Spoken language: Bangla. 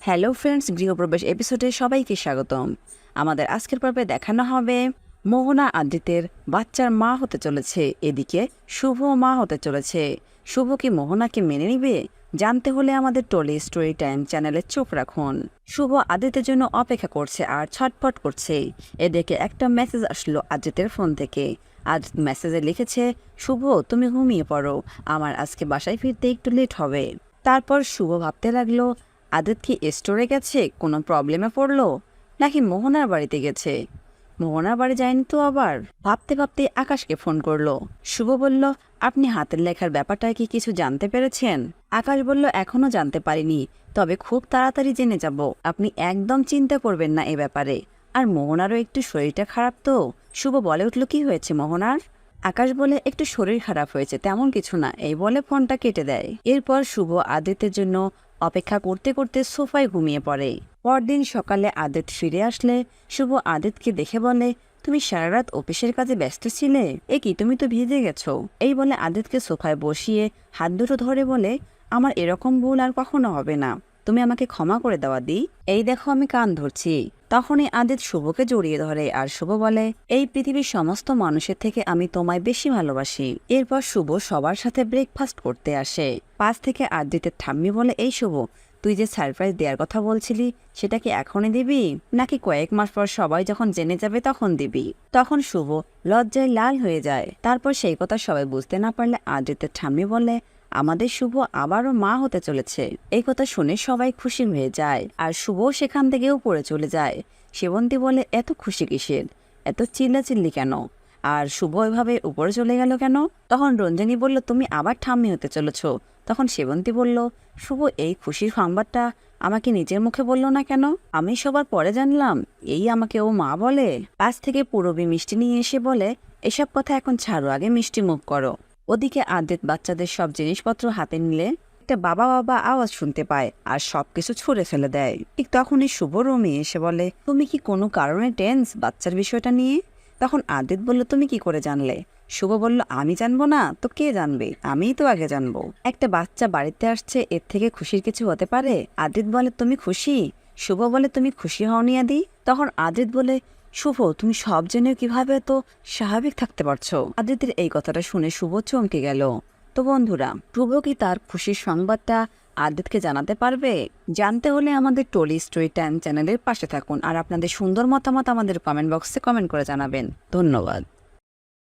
হ্যালো ফ্রেন্ডস, গৃহপ্রবেশ এপিসোডে সবাইকে স্বাগতম। আমাদের আজকের পর্বে দেখানো হবে মোহনা আদিত্যের বাচ্চার মা হতে চলেছে, এদিকে শুভ মা হতে চলেছে। শুভ কি মোহনাকে মেনে নিবে? জানতে হলে আমাদের টলি স্টোরি টাইম চ্যানেলে চোখ রাখুন। শুভ আদিত্যের জন্য অপেক্ষা করছে আর ছটফট করছে। এদিকে একটা মেসেজ আসলো আদিত্যের ফোন থেকে। আজ মেসেজে লিখেছে, শুভ তুমি ঘুমিয়ে পড়ো, আমার আজকে বাসায় ফিরতে একটু লেট হবে। তারপর শুভ ভাবতে লাগলো, আদিত্য কি স্টোরে গেছে, কোনো প্রবলেমে পড়লো, নাকি মোহনার বাড়িতে গেছে? মোহনার বাড়ি যায়নি তো আবার। ভাবতে ভাবতে আকাশকে ফোন করলো। শুভ বলল, আপনি হাতের লেখার ব্যাপারটা কি কিছু জানতে পেরেছেন? আকাশ বলল, এখনো জানতে পারিনি, তবে খুব তাড়াতাড়ি জেনে যাব। আপনি একদম চিন্তা করবেন না এ ব্যাপারে। আর মোহনারও একটু শরীরটা খারাপ তো। শুভ বলে উঠল, কি হয়েছে মোহনার? আকাশ বলে, একটু শরীর খারাপ হয়েছে, তেমন কিছু না, এই বলে ফোনটা কেটে দেয়। এরপর শুভ আদিত্যের জন্য অপেক্ষা করতে করতে সোফায় ঘুমিয়ে পড়ে। পরদিন সকালে আদিত্য ফিরে আসলে শুভ আদিত্যকে দেখে বলে, তুমি সারা রাত অফিসের কাজে ব্যস্ত ছিলে, এ কি তুমি তো ভিজে গেছো। এই বলে আদিত্যকে সোফায় বসিয়ে হাত দুটো ধরে বলে, আমার এরকম ভুল আর কখনো হবে না, তুমি আমাকে ক্ষমা করে দেওয়া দি। এই দেখো আমি কান ধরছি। তখনই আদিত্য শুভকে জড়িয়ে ধরে আর শুভ বলে, এই পৃথিবীর সমস্ত মানুষের থেকে আমি তোমায় বেশি ভালোবাসি। এরপর শুভ সবার সাথে ব্রেকফাস্ট করতে আসে। পাশ থেকে আদিত্যের ঠাম্মি বলে, এই শুভ, তুই যে সারপ্রাইজ দেওয়ার কথা বলছিলি সেটা কি এখনই দিবি, নাকি কয়েক মাস পর সবাই যখন জেনে যাবে তখন দিবি? তখন শুভ লজ্জায় লাল হয়ে যায়। তারপর সেই কথা সবাই বুঝতে না পারলে আদিত্যের ঠাম্মি বলে, আমাদের শুভ আবারও মা হতে চলেছে। এই কথা শুনে সবাই খুশি হয়ে যায় আর শুভ সেখান থেকেও পড়ে চলে যায়। সেবন্তী বলে, এত খুশি কিসের, এত চিল্লাচিল্লি কেন, আর শুভ এভাবে উপরে চলে গেল কেন? তখন রঞ্জনী বলল, তুমি আবার ঠাম্মি হতে চলেছ। তখন সেবন্তী বলল, শুভ এই খুশির সংবাদটা আমাকে নিজের মুখে বলল না কেন? আমি সবার পরে জানলাম, এই আমাকে ও মা বলে। পাশ থেকে পুরবী মিষ্টি নিয়ে এসে বলে, এসব কথা এখন ছাড়ো, আগে মিষ্টি মুখ করো। ওদিকে আদিত্য বাচ্চাদের সব জিনিসপত্র হাতে নিলে একটা বাবা বাবা আওয়াজ শুনতে পায় আর সবকিছু ছুঁড়ে ফেলে দেয়। ঠিক তখনই শুভ রুমে এসে বলে, তুমি কি কোনো কারণে টেন্স বাচ্চার বিষয়টা নিয়ে? তখন আদিত্য বলল, তুমি কি করে জানলে? শুভ বলল, আমি জানবো না তো কে জানবে, আমিই তো আগে জানবো। একটা বাচ্চা বাড়িতে আসছে, এর থেকে খুশির কিছু হতে পারে? আদিত্য বলে, তুমি খুশি? শুভ বলে, তুমি খুশি হওনি আদি? তখন আদিত্য বলে, শুভ তুমি সব জেনেও কিভাবে এত স্বাভাবিক থাকতে পারছো? আদিত্যের এই কথাটা শুনে শুভ চমকে গেল। তো বন্ধুরা, শুভ কি তার খুশির সংবাদটা আদিত্যকে জানাতে পারবে? জানতে হলে আমাদের টলি স্টোরি টাইম চ্যানেলের পাশে থাকুন আর আপনাদের সুন্দর মতামত আমাদের কমেন্ট বক্সে কমেন্ট করে জানাবেন। ধন্যবাদ।